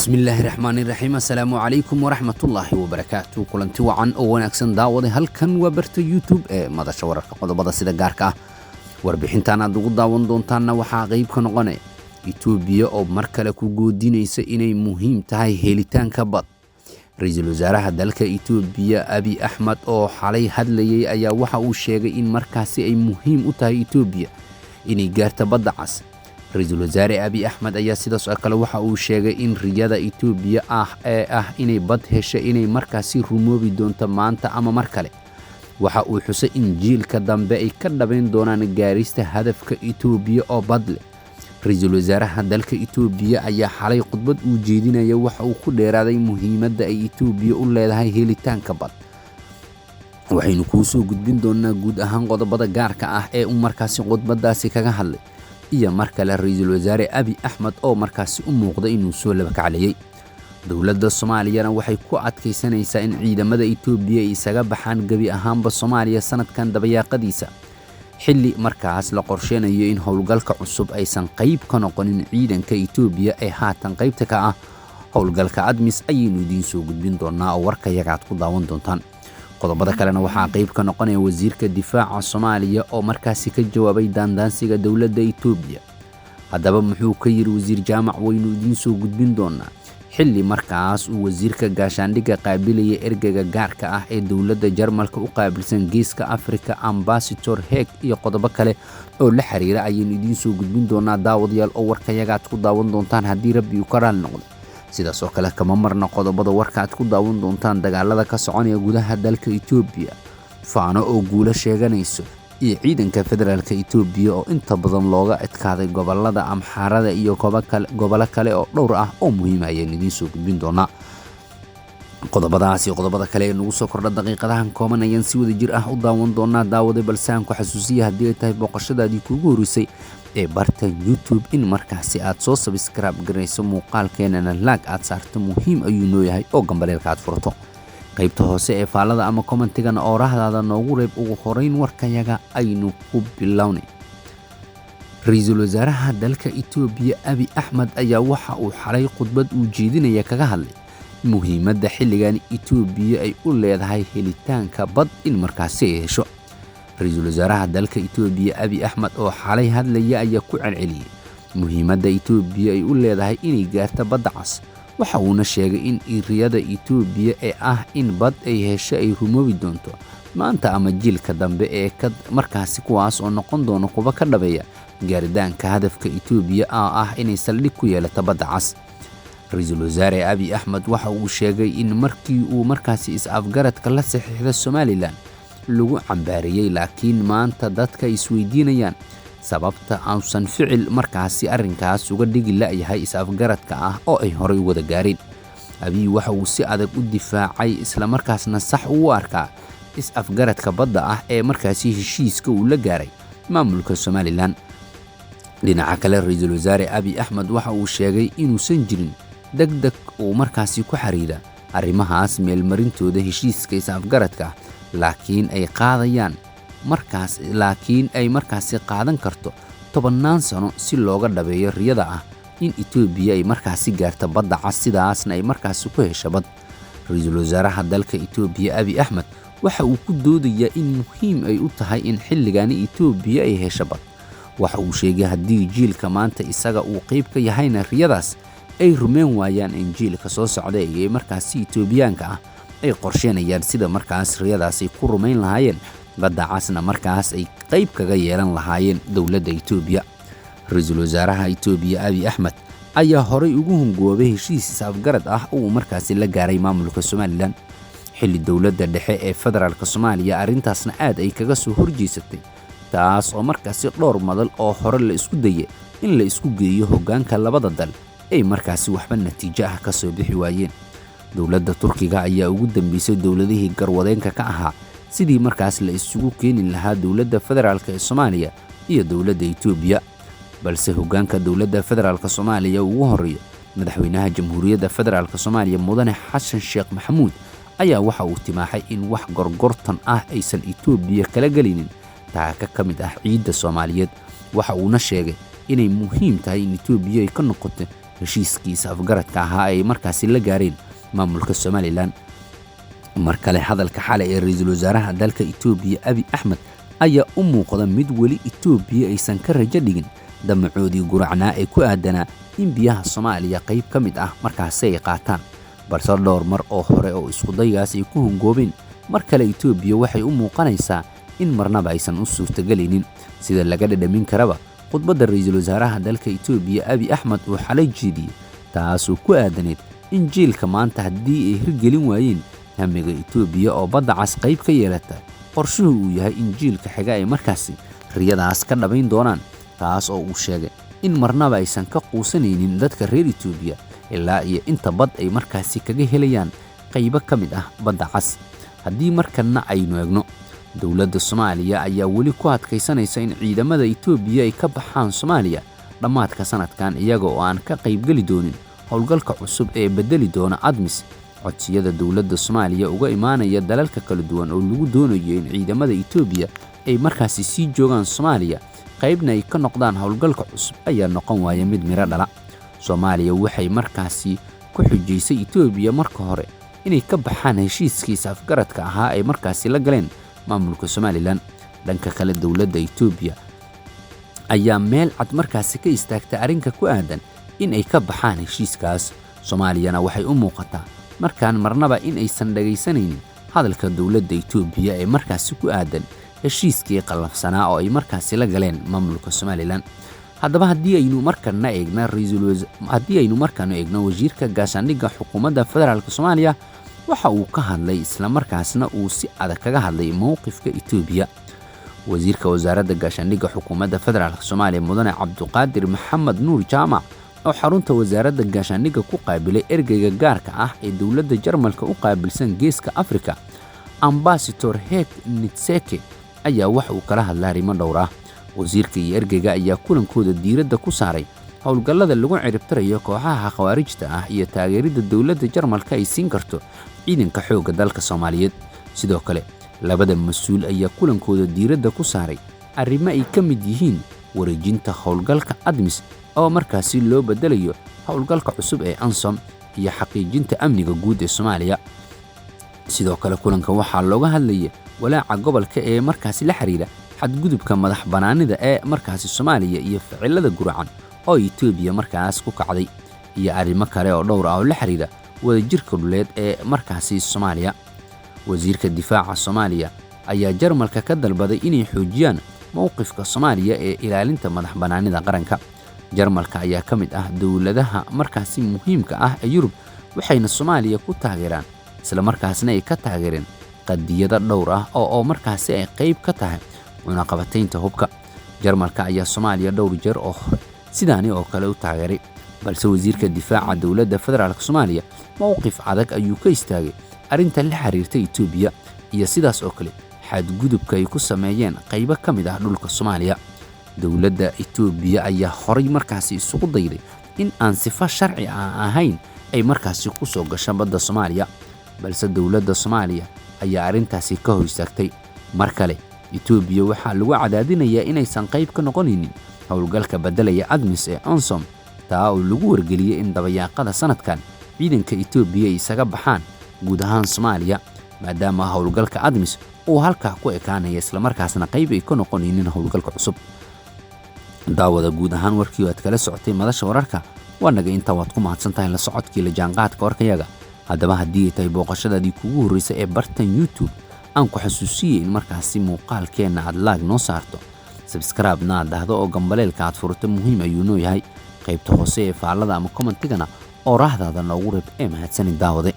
بسم الله الرحمن الرحيم السلام عليكم ورحمة الله وبركاته كلنتي وعن oo wanaagsan daawade halkan waa barta YouTube ee madasha wararka qodobada sida gaarka ah warbixintan aad ugu daawan doontaana waxa qayb ka noqonay Itoobiya oo mar kale ku goodinaysa inay muhiim tahay helitaanka bad ra'iisul wasaaraha dalka Itoobiya Abiy Ahmed oo xalay hadlayay ayaa waxa uu sheegay in markaasi ay muhiim u tahay Itoobiya inay gaarto badda cas ra'iisul wasaare Abiy Ahmed ayaa sidaas oo kale waxa uu sheegay in riyada Itoobiya inay bad hesho inay markaasi rumoobi doonto maanta ama mar kale waxa uu xusay in jiilka dambe ay ka dhabeyn doonaan gaarista hadafka Itoobiya oo bad leh ra'iisul wasaaraha dalka Itoobiya ayaa xalay khudbad uu jeedinaya waxa uu ku dheeraaday muhiimadda ay Itoobiya u leedahay helitaanka bad waxaynu ku soo gudbin doonaa guud ahaan qodobada gaarka ah ee uu markaasi khudbadaasi kaga hadlay iyo markale ra'iisul wasaare Abiy Ahmed oo markaasi u muuqda inuu soo laba kacaliyay dawladda Soomaaliya waxay ku adkeysanaysaa in ciidamada Itoobiya ay isaga baxaan gabi ahaanba Soomaaliya sanadkan dabayaaqadiisa xilli markaas la qorsheenayo in howlgalka cusub aysan qayb ka noqonin ciidanka Itoobiya ee haatan qaybta ka ah howlgalka ADMIS ayaynu idiin soo gudbin doonaa oo warkayaga aad ku daawan doontaan qodobada kalena waxa qayb ka noqonaya wasiirka difaaca Soomaaliya oo markaasi ka jawaabay daandaansiga dawladda Itoobiya hadaba muxuu ka yiri wasiir jaamac waynu idiin soo gudbin doonaa xilli markaas uu wasiirka gaashaandhigga qaabilaya ergeyga gaarka ah ee dawladda Jarmalka u qaabilsan geeska Afrika Ambassador Heg iyo qodobo kale oo la xiriira ayaynu idiin soo gudbin doonaa daawadayaal oo warkayaga aad ku daawan doontaan haddii Rabbi uu ka raali noqdo sidaas oo kale kama marna qodobada warka aad ku daawan doontaan dagaalada ka soconaya gudaha dalka Itoobiya faano oo guula sheeganayso iyo ciidanka federaalka Itoobiya oo inta badan looga adkaaday gobolada Amxaarada iyo gobolo kale oo dhowr ah oo muhiim ah ayaynu idiin soo gudbin doonaa qodobadaas iyo qodobada kale ee nagu soo kordha daqiiqadahan kooban ayaan si wada jir ah u daawan doonaa daawade balse aan ku xasuusiya haddii ay tahay booqashadaadii kuugu horeysay ee barta YouTube in markaasi aad soo subscribe garayso muuqaalkeenana like aad saarto muhiim ayuu noo yahay oo gambaleelka aad furto qaybta hoose ee faalada ama commentigana oo raahdaada noogu reeb ugu horeyn warkayaga aynu ku bilownay ra'iisul wasaaraha dalka Itoobiya Abiy Ahmed ayaa waxa uu xalay khudbad uu jeedinaya kaga hadlay muhiimadda xilligan Itoobiya ay u leedahay helitaanka bad in markaasi ay hesho ra'iisul wasaaraha dalka Itoobiya Abiy Ahmed oo xalay hadlaya ayaa ku celceliyay muhiimadda Itoobiya ay u leedahay inay gaarto badda cas waxa uu sheegay in riyada Itoobiya in bad ay hesho ay rumoobi doonto maanta ama jiilka dambe ee markaasi kuwaas oo noqon doona kuba ka dhabeeya gaaridaanka hadafka Itoobiya inay saldhig ku yeelato badda cas ra'iisul wasaare Abiy Ahmed waxa uu sheegay in markii uu markaasi is-afgaradka la saxiixday Somaliland lagu cambaariyay laakiin maanta dadka isweydiinayaan sababta aansan ficil markaasi arrinkaas uga dhigi la'yahay is-afgaradka oo ay horay wada gaareen Abiy waxa uu si adag u difaacay isla markaasna sax u arkaa is-afgaradka badda ee markaasi heshiiska uu la gaaray maamulka Somaliland dhinaca kale ra'iisul wasaare Abiy Ahmed waxa uu sheegay inuusan jirin degdeg uu markaasi ku xiriira arrimahaas meelmarintooda heshiiska is-afgaradka laakiin ay markaasi qaadan karto 10 sano si looga dhabeeyo riyada in Itoobiya ay markaasi gaarto badda cas sidaasna ay markaasi ku hesho bad ra'iisul wasaaraha dalka Itoobiya Abiy Ahmed waxa uu ku doodayaa in muhiim ay u tahay in xilligan Itoobiya ay hesho bad waxa uu sheegay haddii jiilka maanta isaga uu qayb ka yahayna riyadaas ay rumeen waayaan in jiilka soo socda ee markaasi Itoobiyaanka ay qorsheenayaan sida markaas riyadaas ay ku rumeyn lahaayeen badda casna markaas ay qayb kaga yeelan lahaayeen dawladda Itoobiya ra'iisul wasaaraha Itoobiya Abiy Ahmed ayaa horay ugu hungoobay heshiis is-afgarad oo markaasi la gaaray maamulka Somaliland xilli dawladda dhexe ee federaalka Soomaaliya arrintaasna aad ay kaga soo horjeesatay taas oo markaasi dhowr madal oo hore la isku dayay in la isku geeyo hoggaanka labada dal ay markaasi waxba natiijo ka soo bixi waayeen dawladda Turkiga ayaa ugu dambeysay dawladihii garwadeenka ka ahaa sidii markaas la isugu keenin lahaa dawladda federaalka ee Soomaaliya iyo dawladda Itoobiya balse hoggaanka dawladda federaalka Soomaaliya ugu horeeyo madaxweynaha jamhuuriyadda federaalka Soomaaliya mudane Xasan Sheekh Maxamuud ayaa waxa uu timaaxay in wax gorgortan aysan Itoobiya kala galinin taaka ka mid ciidda Soomaaliyeed waxa uu sheegay inay muhiim tahay in Itoobiya ay ka noqoto heshiiskiisa afgaradka ahaa ay markaasi la gaareen maamulka Somaliland. mar kale hadalka xalay ee ra'iisul wasaaraha dalka Itoobiya Abiy Ahmed ayaa u muuqda mid weli Itoobiya aysan ka rajo dhigin damacoodii guracnaa ee ku aadanaa in biyaha Soomaaliya qayb ka mid ah markaasi ay qaataan, balse dhowr mar oo hore oo isku daygaas ay ku hongoobeen. mar kale Itoobiya waxay u muuqanaysaa in marnaba aysan u suurtagelinin sida laga dhadhamin karaba khudbadda ra'iisul wasaaraha dalka Itoobiya Abiy Ahmed uu xalay jeediyay, taasoo ku aadaneed in jiilka maanta haddii ay hirgelin waayeen hamiga Itoobiya oo badda cas qayb ka yeelata, qorshuhu uu yahay in jiilka xiga ay markaasi riyadaas ka dhabayn doonaan, taas oo uu sheegay in marnaba aysan ka quusanaynin dadka reer Itoobiya ilaa iyo inta bad ay markaasi kaga helayaan qaybo ka mid ah badda cas. haddii markana aynu eegno, dowladda Soomaaliya ayaa weli ku adkaysanaysa in ciidamada Itoobiya ay ka baxaan Soomaaliya dhammaadka sanadkan iyaga oo aan ka qaybgeli doonin howlgalka cusub ee bedeli doona ADMIS. codsiyada dowladda Soomaaliya uga imaanaya dalalka kala duwan oo lagu doonayo in ciidamada Itoobiya ay markaasi sii joogaan Soomaaliya qaybna ay ka noqdaan howlgalka cusub ayaa noqon waaya mid miro dhala. Soomaaliya waxay markaasi ku xujaysay Itoobiya marka hore inay ka baxaan heshiiskiisa afgaradka ahaa ay markaasi la galeen maamulka Somaliland. dhanka kale dowladda Itoobiya ayaa meel cad markaasi ka istaagtay arrinka ku aadan in ay ka baxaan heshiiskaas. Soomaaliyana waxay u muuqataa markaan marnaba in aysan dhagaysanaynin hadalka dowladda Itoobiya ee markaasi ku aadan heshiiskii qalafsanaa oo ay markaasi la galeen maamulka Somaliland. haddaba haddii aynu markana eegno wasiirka gaashaandhigga xukuumadda federaalka Soomaaliya waxa uu ka hadlay isla markaasna uu si adag kaga hadlay mowqifka Itoobiya. wasiirka wasaaradda gaashaandhigga xukuumadda federaalka Soomaaliya mudane Cabduqaadir Maxamed Nuur Jaamac oo xarunta wasaaradda gaashaandhigga ku qaabilay ergeyga gaarka ah ee dowladda Jarmalka u qaabilsan Geeska Afrika Ambassador Hek Nitseke ayaa wax uu kala hadlay arrimo dhowr ah. wasiirka iyo ergeyga ayaa kulankooda diiradda ku saaray howlgallada lagu ciribtirayo kooxaha khawaarijta ah iyo taageeridda dowladda Jarmalka ay siin karto ciidanka xoogga dalka Soomaaliyeed. sidoo kale labada mas'uul ayaa kulankooda diiradda ku saaray arrimo ay ka mid yihiin wareejinta howlgalka ADMIS oo markaasi loo bedelayo howlgalka cusub ee ANSOM iyo xaqiijinta amniga guud ee Soomaaliya. sidoo kale kulanka waxaa looga hadlayay walaaca gobolka ee markaasi la xiriira xadgudubka madax banaanida ee markaasi Soomaaliya iyo ficilada guracan oo Itoobiya markaas ku kacday iyo arrimo kale oo dhowr ah oo la xiriira wadajirka dhuleed ee markaasi Soomaaliya. wasiirka difaaca Soomaaliya ayaa Jarmalka ka dalbaday inay xoojiyaan mowqifka Soomaaliya ee ilaalinta madax banaanida qaranka. Jarmalka ayaa ka mid ah dowladaha markaasi muhiimka ah ee Yurub, waxayna Soomaaliya ku taageeraan isla markaasna ay ka taageereen qadiyada dhowr ah oo markaasi ay qayb ka tahay cunaqabataynta hubka. Jarmalka ayaa Soomaaliya dhowr jeer oo hore sidaani oo kale u taageeray, balse wasiirka difaaca dowladda federaalka Soomaaliya mowqif adag ayuu ka istaagay arrinta la xiriirta Itoobiya iyo sidaas oo kale xadgudubka ay ku sameeyeen qaybo ka mid ah dhulka Soomaaliya. dowladda Itoobiya ayaa horay markaasi isugu dayday in aan sifa sharci ahayn ay markaasi ku soo gasho badda Soomaaliya, balse dowladda Soomaaliya ayaa arrintaasi ka hor istaagtay. mar kale Itoobiya waxaa lagu cadaadinayaa inaysan qayb ka noqonin howlgalka bedelaya ADMIS ee ANSOM, taa oo lagu wargeliyay in dabayaaqada sanadkan ciidanka Itoobiya ay isaga baxaan guud ahaan Soomaaliya, maadaama howlgalka ADMIS uu halkaa ku ekaanaya isla markaasna qayb ay ka noqonaynin howlgalka cusub. daawada guud ahaan warkii aad kala socotay madasha wararka waa naga inta waad ku mahadsantahay la socodkii la jaanqaadka warkayaga. haddaba haddii ay tahay booqashadaadii kugu horreysay ee bartan YouTube aan ku xasuusiyey in markaasi muuqaalkeenna aad laag noo saarto, subscribe-na aad dhahdo oo gambaleelka aad furto muhiim ayuu noo yahay. qaybta hoose ee faallada ama commentigana oo raahdaada noogu reeb ee mahadsanid daawade.